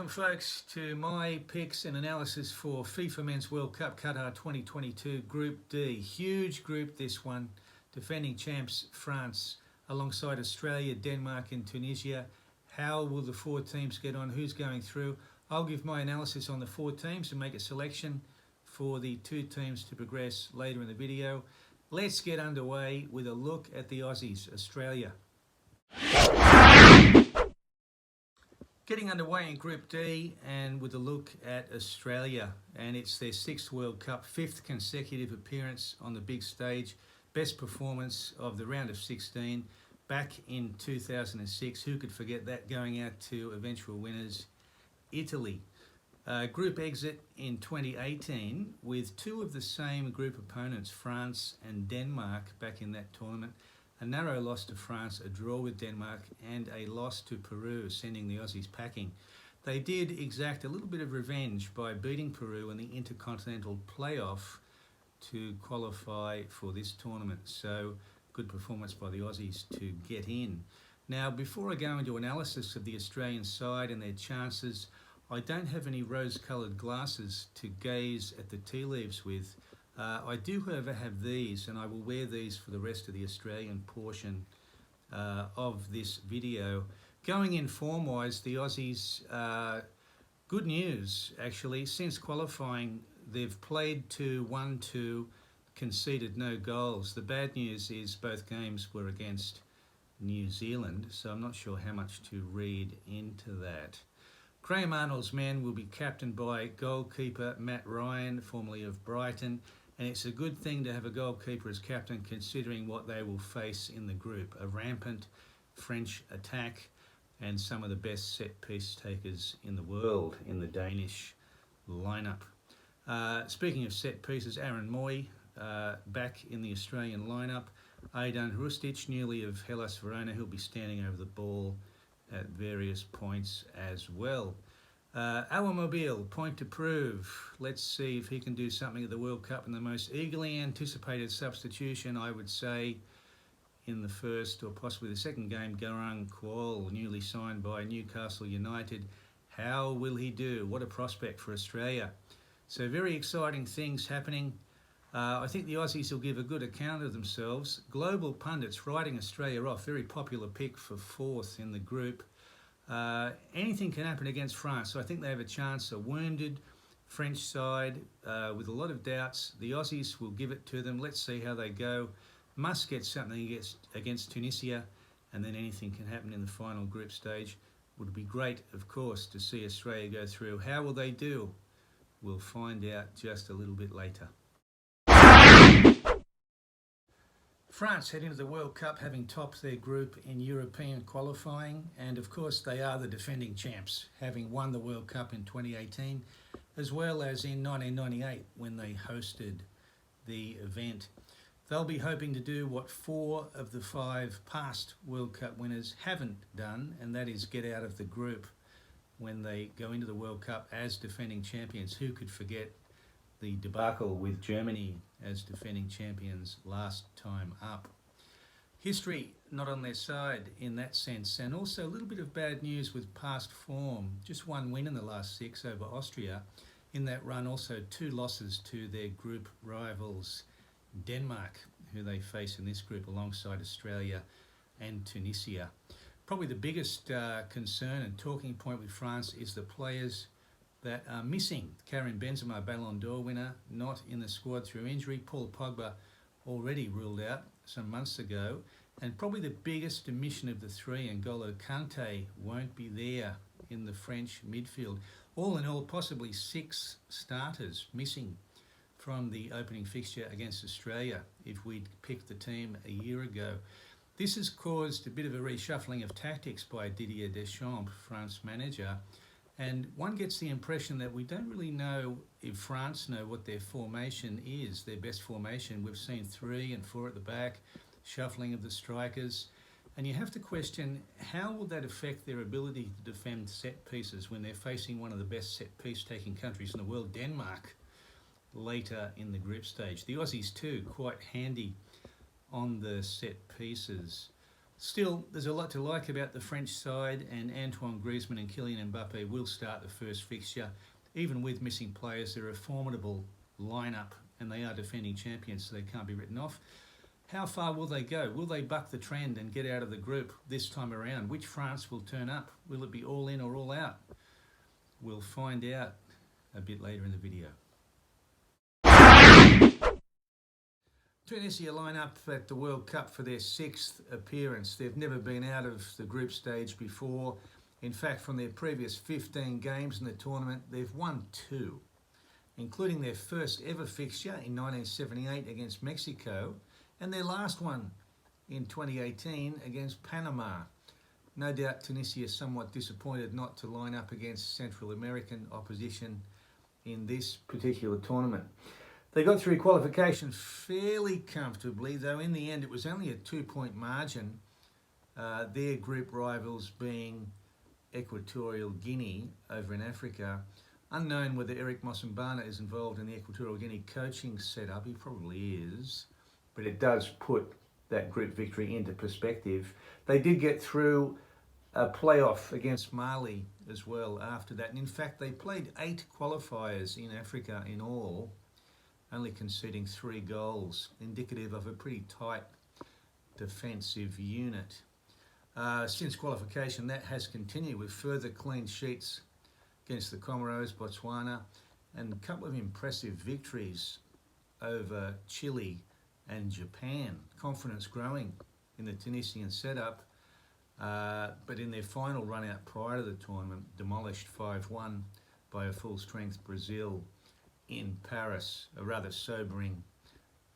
Welcome folks to my picks and analysis for FIFA Men's World Cup Qatar 2022 Group D. Huge group this one, defending champs France alongside Australia, Denmark and Tunisia. How will the four teams get on? Who's going through? I'll give my analysis on the four teams and make a selection for the two teams to progress later in the video. Let's get underway with a look at the Aussies, Australia. Getting underway in Group D and with a look at Australia, and it's their 6th World Cup, 5th consecutive appearance on the big stage, best performance of the round of 16 back in 2006. Who could forget that, going out to eventual winners Italy. Group exit in 2018 with two of the same group opponents, France and Denmark, back in that tournament. A narrow loss to France, a draw with Denmark and a loss to Peru, sending the Aussies packing. They did exact a little bit of revenge by beating Peru in the Intercontinental Playoff to qualify for this tournament. So good performance by the Aussies to get in. Now, before I go into analysis of the Australian side and their chances, I don't have any rose-coloured glasses to gaze at the tea leaves with. I do, however, have these, and I will wear these for the rest of the Australian portion of this video. Going in form-wise, the Aussies, good news, actually. Since qualifying, they've played 2, won 2, conceded no goals. The bad news is both games were against New Zealand, so I'm not sure how much to read into that. Graham Arnold's men will be captained by goalkeeper Matt Ryan, formerly of Brighton. And it's a good thing to have a goalkeeper as captain, considering what they will face in the group. A rampant French attack and some of the best set-piece takers in the world in the Danish lineup. Speaking of set-pieces, Aaron Moy back in the Australian lineup. Aidan Hrustic, newly of Hellas Verona, he'll be standing over the ball at various points as well. Awamobile, point to prove. Let's see if he can do something at the World Cup in the most eagerly anticipated substitution, I would say, in the first or possibly the second game. Garang Kuol, newly signed by Newcastle United. How will he do? What a prospect for Australia. So very exciting things happening. I think the Aussies will give a good account of themselves. Global pundits writing Australia off, very popular pick for 4th in the group. Anything can happen against France, so I think they have a chance. A wounded French side with a lot of doubts. The Aussies will give it to them. Let's see how they go. Must get something against Tunisia, and then anything can happen in the final group stage. Would be great, of course, to see Australia go through. How will they do? We'll find out just a little bit later. France head into the World Cup having topped their group in European qualifying, and of course they are the defending champs, having won the World Cup in 2018 as well as in 1998 when they hosted the event. They'll be hoping to do what 4 of the 5 past World Cup winners haven't done, and that is get out of the group when they go into the World Cup as defending champions. Who could forget the debacle with Germany as defending champions last time up? History not on their side in that sense, and also a little bit of bad news with past form. Just 1 win in the last 6 over Austria. In that run, also 2 losses to their group rivals Denmark, who they face in this group alongside Australia and Tunisia. Probably the biggest concern and talking point with France is the players that are missing. Karim Benzema, Ballon d'Or winner, not in the squad through injury. Paul Pogba already ruled out some months ago. And probably the biggest omission of the 3, N'Golo Kante, won't be there in the French midfield. All in all, possibly 6 starters missing from the opening fixture against Australia if we'd picked the team a year ago. This has caused a bit of a reshuffling of tactics by Didier Deschamps, France manager. And one gets the impression that we don't really know if France know what their formation is, their best formation. We've seen 3 and 4 at the back, shuffling of the strikers. And you have to question, how will that affect their ability to defend set pieces when they're facing one of the best set piece taking countries in the world, Denmark, later in the group stage. The Aussies too, quite handy on the set pieces. Still, there's a lot to like about the French side, and Antoine Griezmann and Kylian Mbappe will start the first fixture. Even with missing players, they're a formidable lineup, and they are defending champions, so they can't be written off. How far will they go? Will they buck the trend and get out of the group this time around? Which France will turn up? Will it be all in or all out? We'll find out a bit later in the video. Tunisia line up at the World Cup for their 6th appearance. They've never been out of the group stage before. In fact, from their previous 15 games in the tournament, they've won 2, including their first ever fixture in 1978 against Mexico and their last one in 2018 against Panama. No doubt Tunisia is somewhat disappointed not to line up against Central American opposition in this particular tournament. They got through qualification fairly comfortably, though in the end it was only a 2-point margin, their group rivals being Equatorial Guinea over in Africa. Unknown whether Eric Mossambana is involved in the Equatorial Guinea coaching setup. He probably is, but it does put that group victory into perspective. They did get through a playoff against Mali as well after that, and in fact they played 8 qualifiers in Africa in all, only conceding 3 goals, indicative of a pretty tight defensive unit. Since qualification, that has continued with further clean sheets against the Comoros, Botswana, and a couple of impressive victories over Chile and Japan. Confidence growing in the Tunisian setup, but in their final run out prior to the tournament, demolished 5-1 by a full-strength Brazil in Paris, a rather sobering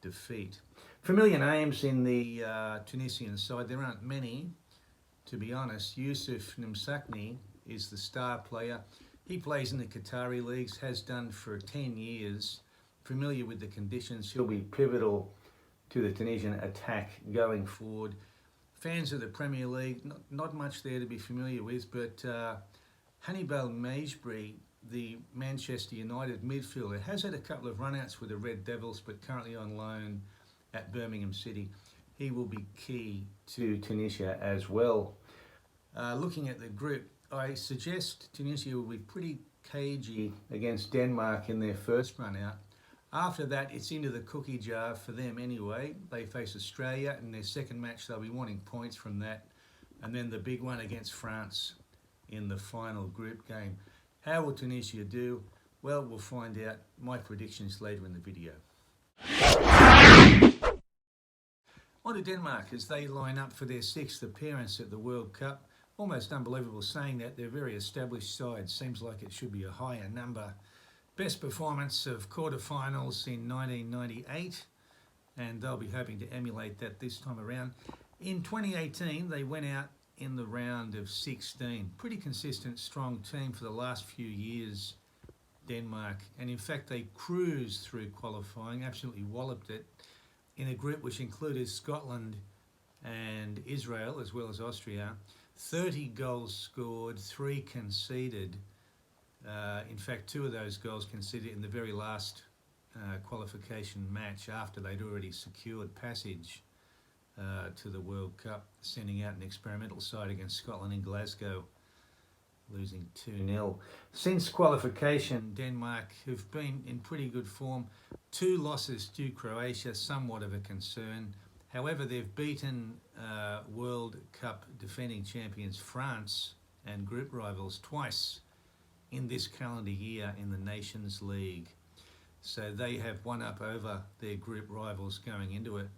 defeat. Familiar names in the Tunisian side, there aren't many, to be honest. Youssouf Msakni is the star player. He plays in the Qatari leagues, has done for 10 years. Familiar with the conditions, he'll be pivotal to the Tunisian attack going forward. Fans of the Premier League, not much there to be familiar with, but Hannibal Mejbri, the Manchester United midfielder, has had a couple of run-outs with the Red Devils, but currently on loan at Birmingham City. He will be key to Tunisia as well. Looking at the group, I suggest Tunisia will be pretty cagey against Denmark in their first run-out. After that, it's into the cookie jar for them anyway. They face Australia in their second match. They'll be wanting points from that. And then the big one against France in the final group game. How will Tunisia do? Well, we'll find out. My predictions later in the video. On to Denmark as they line up for their 6th appearance at the World Cup. Almost unbelievable saying that. They're a very established side. Seems like it should be a higher number. Best performance of quarterfinals in 1998, and they'll be hoping to emulate that this time around. In 2018, they went out in the round of 16. Pretty consistent, strong team for the last few years, Denmark. And in fact, they cruised through qualifying, absolutely walloped it, in a group which included Scotland and Israel, as well as Austria. 30 goals scored, 3 conceded. In fact, 2 of those goals conceded in the very last qualification match after they'd already secured passage to the World Cup, sending out an experimental side against Scotland in Glasgow, losing 2-0. Since qualification, Denmark have been in pretty good form. 2 losses to Croatia, somewhat of a concern. However, they've beaten World Cup defending champions France and group rivals twice in this calendar year in the Nations League. So they have one up over their group rivals going into it.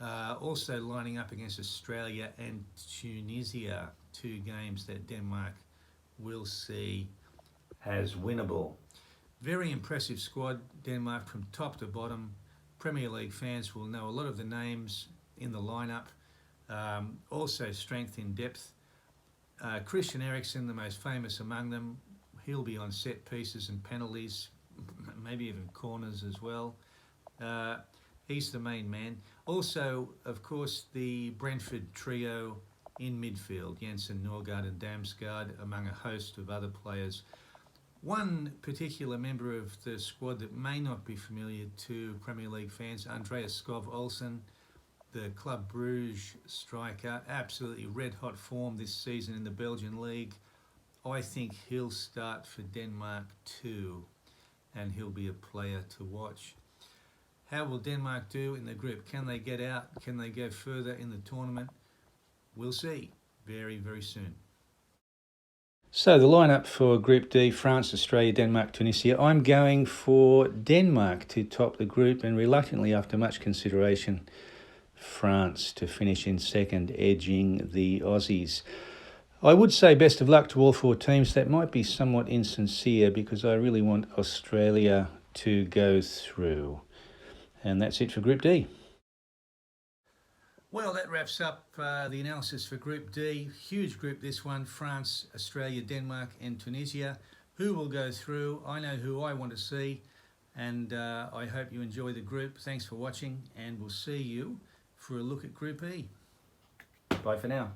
Also lining up against Australia and Tunisia, 2 games that Denmark will see as winnable. Very impressive squad, Denmark, from top to bottom. Premier League fans will know a lot of the names in the lineup. Also strength in depth. Christian Eriksen, the most famous among them, he'll be on set pieces and penalties, maybe even corners as well. He's the main man. Also, of course, the Brentford trio in midfield, Jensen, Norgard and Damsgaard, among a host of other players. One particular member of the squad that may not be familiar to Premier League fans, Andreas Skov Olsen, the Club Bruges striker, absolutely red-hot form this season in the Belgian league. I think he'll start for Denmark too, and he'll be a player to watch. How will Denmark do in the group? Can they get out? Can they go further in the tournament? We'll see very, very soon. So the lineup for Group D, France, Australia, Denmark, Tunisia. I'm going for Denmark to top the group, and reluctantly, after much consideration, France to finish in second, edging the Aussies. I would say best of luck to all four teams. That might be somewhat insincere because I really want Australia to go through. And that's it for Group D. Well, that wraps up the analysis for Group D. Huge group, this one. France, Australia, Denmark and Tunisia. Who will go through? I know who I want to see. And I hope you enjoy the group. Thanks for watching, and we'll see you for a look at Group E. Bye for now.